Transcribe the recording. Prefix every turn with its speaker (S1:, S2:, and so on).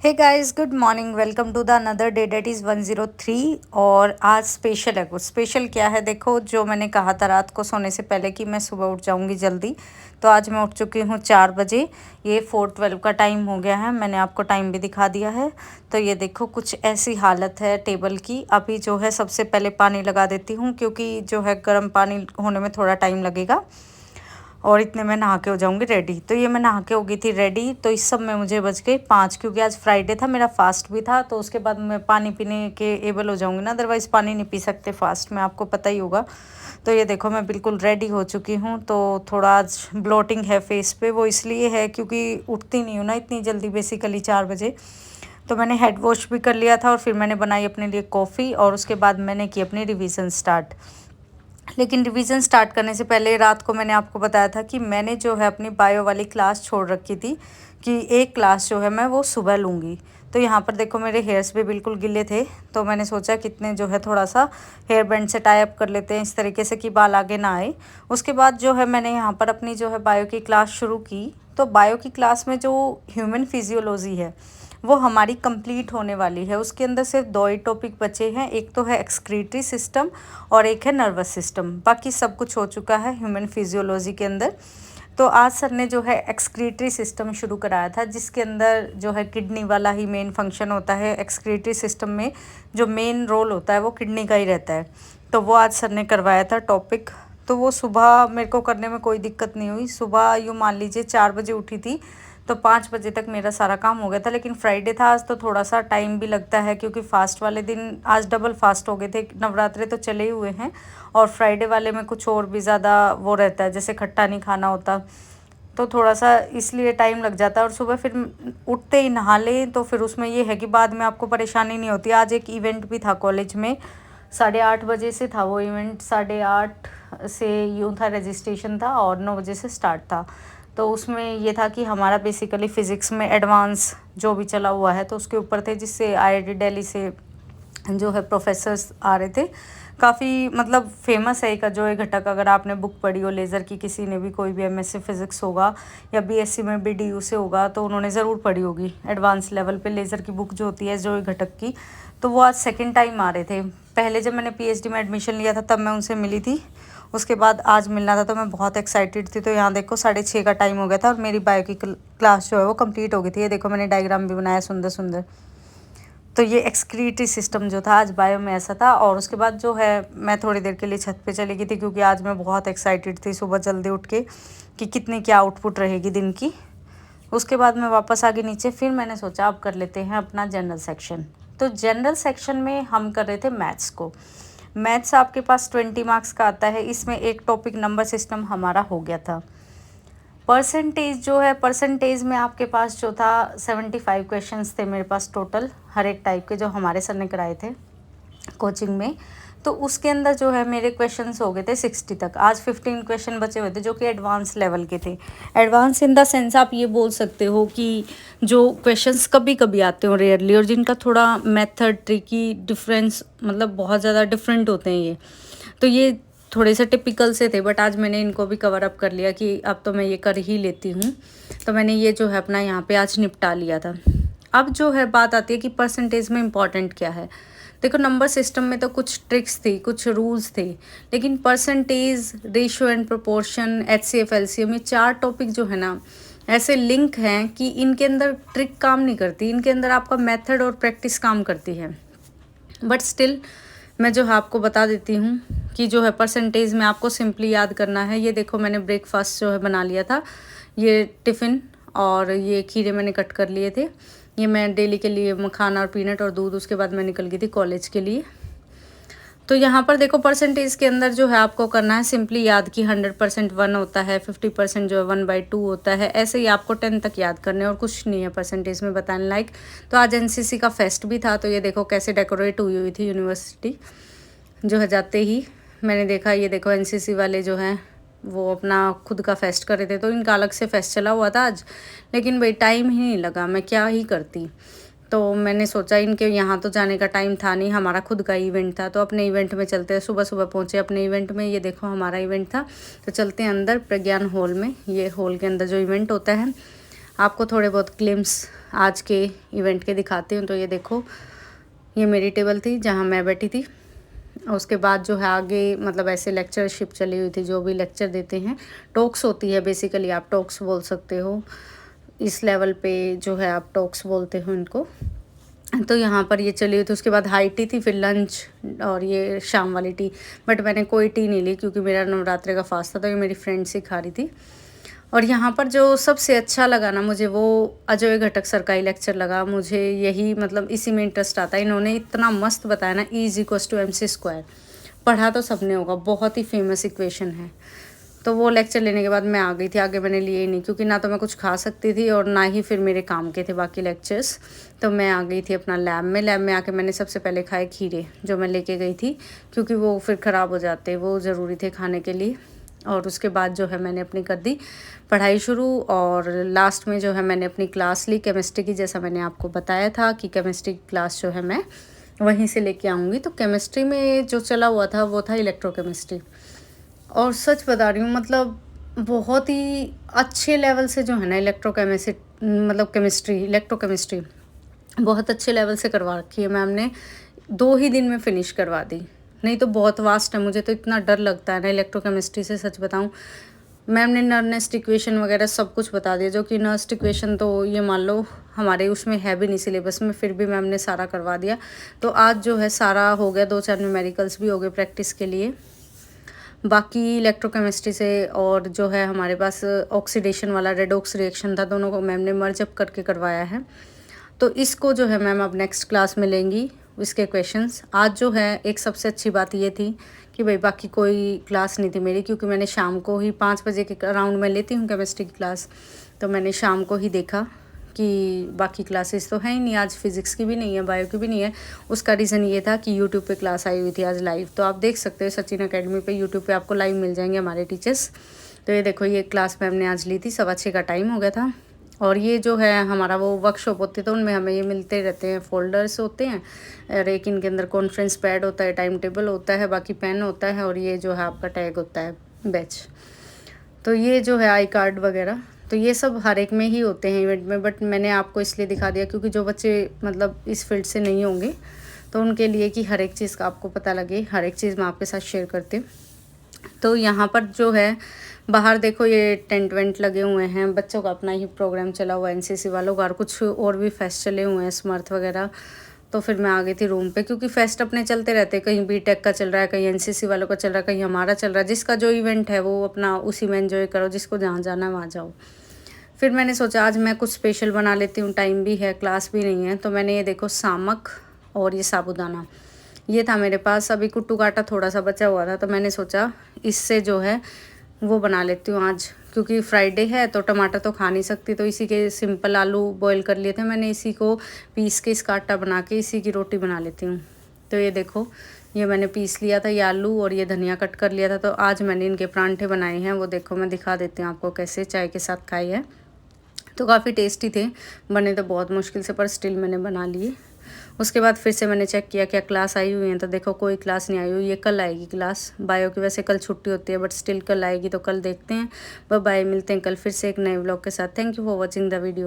S1: Hey guys, good morning. Welcome to the another day date is 103। और आज special है। कुछ स्पेशल क्या है, देखो, जो मैंने कहा था रात को सोने से पहले कि मैं सुबह उठ जाऊंगी जल्दी, तो आज मैं उठ चुकी हूँ 4 बजे। ये 4:12 का टाइम हो गया है। मैंने आपको टाइम भी दिखा दिया है। तो ये देखो, कुछ ऐसी हालत है टेबल की। अभी जो है सबसे पहले पानी लगा देती हूँ, क्योंकि जो है गर्म पानी होने में थोड़ा टाइम लगेगा और इतने में नहा के हो जाऊंगी रेडी। तो ये मैं नहा के हो गई थी रेडी। तो इस सब में मुझे बज गए 5, क्योंकि आज फ्राइडे था, मेरा फास्ट भी था। तो उसके बाद मैं पानी पीने के एबल हो जाऊंगी ना, अदरवाइज़ पानी नहीं पी सकते फास्ट में, आपको पता ही होगा। तो ये देखो, मैं बिल्कुल रेडी हो चुकी हूँ। तो थोड़ा आज ब्लोटिंग है फेस पे, वो इसलिए है क्योंकि उठती नहीं हूँ ना इतनी जल्दी, बेसिकली 4 बजे। तो मैंने हेड वॉश भी कर लिया था और फिर मैंने बनाई अपने लिए कॉफ़ी और उसके बाद मैंने की अपनी रिवीजन स्टार्ट। लेकिन रिवीजन स्टार्ट करने से पहले रात को मैंने आपको बताया था कि मैंने जो है अपनी बायो वाली क्लास छोड़ रखी थी, कि एक क्लास जो है मैं वो सुबह लूँगी। तो यहाँ पर देखो, मेरे हेयर्स भी बिल्कुल गिले थे। तो मैंने सोचा कितने जो है थोड़ा सा हेयर बैंड से टाई अप कर लेते हैं, इस तरीके से कि बाल आगे ना आए। उसके बाद जो है मैंने यहाँ पर अपनी जो है बायो की क्लास शुरू की। तो बायो की क्लास में जो ह्यूमन फिजियोलॉजी है वो हमारी कंप्लीट होने वाली है। उसके अंदर सिर्फ 2 ही टॉपिक बचे हैं, एक तो है एक्सक्रीटरी सिस्टम और एक है नर्वस सिस्टम। बाकी सब कुछ हो चुका है ह्यूमन फिजियोलॉजी के अंदर। तो आज सर ने जो है एक्सक्रीटरी सिस्टम शुरू कराया था, जिसके अंदर जो है किडनी वाला ही मेन फंक्शन होता है। एक्सक्रीटरी सिस्टम में जो मेन रोल होता है वो किडनी का ही रहता है। तो वो आज सर ने करवाया था टॉपिक। तो वो सुबह मेरे को करने में कोई दिक्कत नहीं हुई। सुबह यूँ मान लीजिए 4 बजे उठी थी, तो 5 बजे तक मेरा सारा काम हो गया था। लेकिन फ्राइडे था आज, तो थोड़ा सा टाइम भी लगता है, क्योंकि फास्ट वाले दिन आज डबल फास्ट हो गए थे। नवरात्रे तो चले ही हुए हैं और फ्राइडे वाले में कुछ और भी ज़्यादा वो रहता है, जैसे खट्टा नहीं खाना होता, तो थोड़ा सा इसलिए टाइम लग जाता है। और सुबह फिर उठते ही नहा लें तो फिर उसमें ये है कि बाद में आपको परेशानी नहीं होती। आज एक इवेंट भी था कॉलेज में, 8:30 बजे से था वो इवेंट। 8:30 से यूँ था रजिस्ट्रेशन था और 9 बजे से स्टार्ट था। तो उसमें ये था कि हमारा बेसिकली फ़िज़िक्स में एडवांस जो भी चला हुआ है तो उसके ऊपर थे, जिससे आईआईटी दिल्ली से जो है प्रोफेसर्स आ रहे थे। काफ़ी मतलब फेमस है एक अजोय घटक, अगर आपने बुक पढ़ी हो लेज़र की, किसी ने भी, कोई भी एमएससी फिज़िक्स होगा या बीएससी में भी डीयू से होगा तो उन्होंने ज़रूर पढ़ी होगी। एडवांस लेवल पे लेज़र की बुक जो होती है अजोय घटक की। तो वो आज सेकेंड टाइम आ रहे थे। पहले जब मैंने पीएचडी में एडमिशन लिया था तब मैं उनसे मिली थी, उसके बाद आज मिलना था, तो मैं बहुत एक्साइटेड थी। तो यहाँ देखो 6:30 का टाइम हो गया था और मेरी बायो की क्लास जो है वो कंप्लीट हो गई थी। ये देखो, मैंने डायग्राम भी बनाया सुंदर सुंदर। तो ये एक्सक्रीटरी सिस्टम जो था आज बायो में ऐसा था। और उसके बाद जो है मैं थोड़ी देर के लिए छत पे चली गई थी, क्योंकि आज मैं बहुत एक्साइटेड थी सुबह जल्दी उठ के कि कितनी क्या आउटपुट रहेगी दिन की। उसके बाद मैं वापस आ गई नीचे। फिर मैंने सोचा अब कर लेते हैं अपना जनरल सेक्शन। तो जनरल सेक्शन में हम कर रहे थे मैथ्स को। मैथ्स आपके पास 20 मार्क्स का आता है। इसमें एक टॉपिक नंबर सिस्टम हमारा हो गया था। परसेंटेज जो है, परसेंटेज में आपके पास जो था 75 क्वेश्चंस थे मेरे पास टोटल, हर एक टाइप के, जो हमारे सर ने कराए थे कोचिंग में। तो उसके अंदर जो है मेरे क्वेश्चंस हो गए थे 60 तक। आज 15 क्वेश्चन बचे हुए थे जो कि एडवांस लेवल के थे। एडवांस इन द सेंस आप ये बोल सकते हो कि जो क्वेश्चंस कभी कभी आते हो रेयरली, और जिनका थोड़ा मेथड ट्रिकी डिफरेंस, मतलब बहुत ज़्यादा डिफरेंट होते हैं ये। तो ये थोड़े से टिपिकल से थे, बट आज मैंने इनको भी कवर अप कर लिया कि अब तो मैं ये कर ही लेती हूँ। तो मैंने ये जो है अपना यहाँ पे आज निपटा लिया था। अब जो है बात आती है कि परसेंटेज में इम्पॉर्टेंट क्या है। देखो, नंबर सिस्टम में तो कुछ ट्रिक्स थी, कुछ रूल्स थे, लेकिन percentage, ratio and proportion, HCF, LCM, ये 4 टॉपिक जो है ना, ऐसे लिंक हैं कि इनके अंदर ट्रिक काम नहीं करती, इनके अंदर आपका मेथड और प्रैक्टिस काम करती है। बट स्टिल मैं जो है आपको बता देती हूँ कि जो है परसेंटेज में आपको सिंपली याद करना है। ये देखो, मैंने ब्रेकफास्ट जो है बना लिया था, ये टिफ़िन, और ये खीरे मैंने कट कर लिए थे। ये मैं डेली के लिए मखाना और पीनट और दूध, उसके बाद मैं निकल गई थी कॉलेज के लिए। तो यहाँ पर देखो, परसेंटेज के अंदर जो है आपको करना है सिंपली याद कि 100% 1 होता है, 50% जो है 1/2 होता है। ऐसे ही आपको 10 तक याद करने, और कुछ नहीं है परसेंटेज में बताने लायक। तो आज एनसीसी का फेस्ट भी था, तो ये देखो कैसे डेकोरेट हुई हुई थी यूनिवर्सिटी। जो है जाते ही मैंने देखा, ये देखो एनसीसी वाले जो हैं वो अपना खुद का फेस्ट कर रहे थे। तो इनका अलग से फेस्ट चला हुआ था आज, लेकिन भाई टाइम ही नहीं लगा, मैं क्या ही करती। तो मैंने सोचा इनके यहाँ तो जाने का टाइम था नहीं, हमारा खुद का इवेंट था, तो अपने इवेंट में चलते हैं। सुबह सुबह पहुँचे अपने इवेंट में। ये देखो हमारा इवेंट था, तो चलते हैं अंदर प्रज्ञान हॉल में। ये हॉल के अंदर जो इवेंट होता है, आपको थोड़े बहुत ग्लिम्स आज के इवेंट के दिखाती हूँ। तो ये देखो, ये मेरी टेबल थी जहाँ मैं बैठी थी। उसके बाद जो है आगे मतलब ऐसे लेक्चरशिप चली हुई थी, जो भी लेक्चर देते हैं, टॉक्स होती है बेसिकली, आप टॉक्स बोल सकते हो। इस लेवल पे जो है आप टॉक्स बोलते हो इनको। तो यहाँ पर ये चली हुई थी। उसके बाद हाई टी थी, फिर लंच और ये शाम वाली टी। बट मैंने कोई टी नहीं ली क्योंकि मेरा नवरात्रि का फास्ट था, तो ये मेरी फ्रेंड से खा रही थी। और यहाँ पर जो सबसे अच्छा लगा ना मुझे, वो अजय घटक सर का ही लेक्चर लगा मुझे। यही मतलब इसी में इंटरेस्ट आता है। इन्होंने इतना मस्त बताया ना, E=mc²। पढ़ा तो सबने होगा, बहुत ही फेमस इक्वेशन है। तो वो लेक्चर लेने के बाद मैं आ गई थी। आगे मैंने लिए ही नहीं क्योंकि ना तो मैं कुछ खा सकती थी और ना ही फिर मेरे काम के थे बाकी लेक्चर्स। तो मैं आ गई थी अपना लैब में आके मैंने सबसे पहले खाए खीरे, जो मैं लेके गई थी क्योंकि वो फिर ख़राब हो जाते, वो ज़रूरी थे खाने के लिए। और उसके बाद जो है मैंने अपनी कर दी पढ़ाई शुरू। और लास्ट में जो है मैंने अपनी क्लास ली केमिस्ट्री की, जैसा मैंने आपको बताया था कि केमिस्ट्री की क्लास जो है मैं वहीं से लेके आऊँगी। तो केमिस्ट्री में जो चला हुआ था वो था इलेक्ट्रोकेमिस्ट्री। और सच बता रही हूँ, मतलब बहुत ही अच्छे लेवल से जो है ना इलेक्ट्रोकेमिस्ट्री बहुत अच्छे लेवल से करवा रखी है मैम ने। 2 ही दिन में फ़िनिश करवा दी। नहीं तो बहुत वास्ट है, मुझे तो इतना डर लगता है ना इलेक्ट्रोकेमिस्ट्री से, सच बताऊँ। मैम ने नर्नेस्ट इक्वेशन वगैरह सब कुछ बता दिया, जो कि नर्स्ट इक्वेशन तो ये मान लो हमारे उसमें है भी नहीं सिलेबस में, फिर भी मैम ने सारा करवा दिया। तो आज जो है सारा हो गया, 2-4 न्यूमेरिकल्स भी हो गए प्रैक्टिस के लिए। बाकी इलेक्ट्रोकेमिस्ट्री से और जो है हमारे पास ऑक्सीडेशन वाला रेडॉक्स रिएक्शन था, दोनों को मैम ने मर्ज अप करके करवाया है। तो इसको जो है मैम अब नेक्स्ट क्लास में लेंगी इसके क्वेश्चंस। आज जो है एक सबसे अच्छी बात ये थी कि भाई बाकी कोई क्लास नहीं थी मेरी, क्योंकि मैंने शाम को ही 5 बजे के अराउंड में लेती हूँ केमिस्ट्री की क्लास। तो मैंने शाम को ही देखा कि बाकी क्लासेस तो हैं ही नहीं, आज फिज़िक्स की भी नहीं है, बायो की भी नहीं है। उसका रीज़न ये था कि यूट्यूब पे क्लास आई हुई थी आज लाइव। तो आप देख सकते हो सचिन अकेडमी पे यूट्यूब पे आपको लाइव मिल जाएंगे हमारे टीचर्स। तो ये देखो, ये क्लास मैम ने आज ली थी, 6:15 का टाइम हो गया था। और ये जो है हमारा वो वर्कशॉप होती है, तो उनमें हमें ये मिलते रहते हैं, फ़ोल्डर्स होते हैं और एक इनके अंदर कॉन्फ्रेंस पैड होता है, टाइम टेबल होता है, बाकी पेन होता है और ये जो है आपका टैग होता है बैच। तो ये जो है आई कार्ड वगैरह, तो ये सब हर एक में ही होते हैं इवेंट में। बट मैंने आपको इसलिए दिखा दिया क्योंकि जो बच्चे मतलब इस फील्ड से नहीं होंगे तो उनके लिए कि हर एक चीज़ का आपको पता लगे, हर एक चीज़ मैं आपके साथ शेयर करती हूँ। तो यहाँ पर जो है बाहर देखो, ये टेंट वेंट लगे हुए हैं, बच्चों का अपना ही प्रोग्राम चला हुआ है एनसीसी वालों का, और कुछ और भी फेस्ट चले हुए हैं स्मर्थ वगैरह। तो फिर मैं आ गई थी रूम पे क्योंकि फेस्ट अपने चलते रहते हैं, कहीं बीटेक का चल रहा है, कहीं एनसीसी वालों का चल रहा है, कहीं हमारा चल रहा है। जिसका जो इवेंट है वो अपना उसी में एंजॉय करो, जिसको जहाँ जाना है वहाँ जाओ। फिर मैंने सोचा आज मैं कुछ स्पेशल बना लेती हूँ, टाइम भी है, क्लास भी नहीं है। तो मैंने ये देखो सामक और ये साबूदाना, ये था मेरे पास। अभी कुट्टू काटा थोड़ा सा बचा हुआ था, तो मैंने सोचा इससे जो है वो बना लेती हूँ आज, क्योंकि फ्राइडे है तो टमाटर तो खा नहीं सकती। तो इसी के सिंपल आलू बॉईल कर लिए थे मैंने, इसी को पीस के इसका आटा बना के इसी की रोटी बना लेती हूँ। तो ये देखो, ये मैंने पीस लिया था ये आलू, और ये धनिया कट कर लिया था। तो आज मैंने इनके परांठे बनाए हैं, वो देखो मैं दिखा देती हूँ आपको कैसे चाय के साथ खाई है। तो काफ़ी टेस्टी थे, बने तो बहुत मुश्किल से पर स्टिल मैंने बना लिए। उसके बाद फिर से मैंने चेक किया क्या क्लास आई हुई है, तो देखो कोई क्लास नहीं आई हुई। ये कल आएगी क्लास बायो की, वैसे कल छुट्टी होती है बट स्टिल कल आएगी, तो कल देखते हैं। बाय, मिलते हैं कल फिर से एक नए व्लॉग के साथ। Thank you for watching the video.